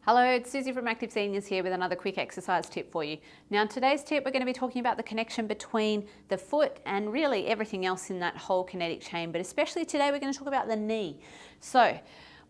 Hello, it's Suzy from Active Seniors here with another quick exercise tip for you. Now in today's tip we're going to be talking about the connection between the foot and really everything else in that whole kinetic chain, but especially today we're going to talk about the knee. So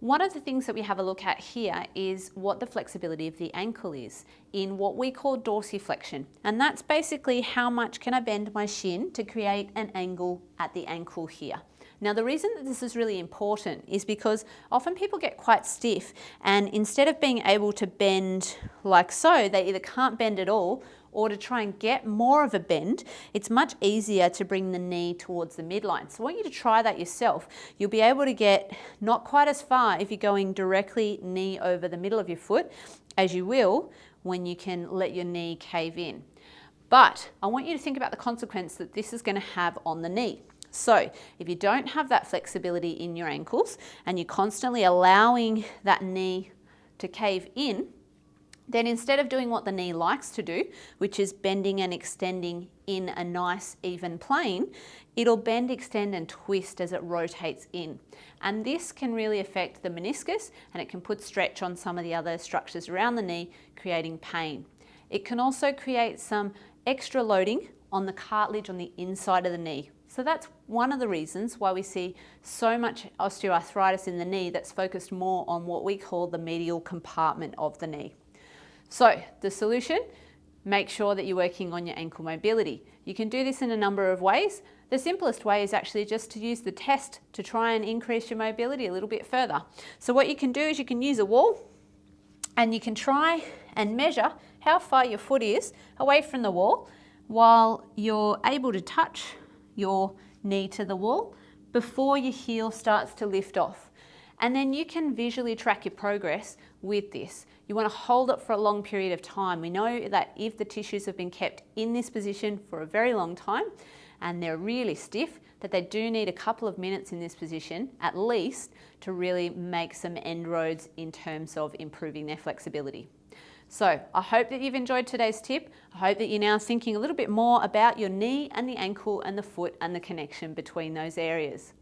one of the things that we have a look at here is what the flexibility of the ankle is in what we call dorsiflexion, and that's basically how much can I bend my shin to create an angle at the ankle here. Now the reason that this is really important is because often people get quite stiff, and instead of being able to bend like so, they either can't bend at all, or to try and get more of a bend, it's much easier to bring the knee towards the midline. So I want you to try that yourself. You'll be able to get not quite as far if you're going directly knee over the middle of your foot as you will when you can let your knee cave in. But I want you to think about the consequence that this is going to have on the knee. So if you don't have that flexibility in your ankles and you're constantly allowing that knee to cave in, then instead of doing what the knee likes to do, which is bending and extending in a nice even plane, it'll bend, extend and twist as it rotates in. And this can really affect the meniscus, and it can put stretch on some of the other structures around the knee, creating pain. It can also create some extra loading on the cartilage on the inside of the knee. So that's one of the reasons why we see so much osteoarthritis in the knee that's focused more on what we call the medial compartment of the knee. So the solution, make sure that you're working on your ankle mobility. You can do this in a number of ways. The simplest way is actually just to use the test to try and increase your mobility a little bit further. So what you can do is you can use a wall and you can try and measure how far your foot is away from the wall while you're able to touch your knee to the wall before your heel starts to lift off. And then you can visually track your progress with this. You want to hold it for a long period of time. We know that if the tissues have been kept in this position for a very long time and they're really stiff, that they do need a couple of minutes in this position at least to really make some inroads in terms of improving their flexibility. So I hope that you've enjoyed today's tip. I hope that you're now thinking a little bit more about your knee and the ankle and the foot and the connection between those areas.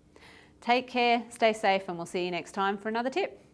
Take care, stay safe, and we'll see you next time for another tip.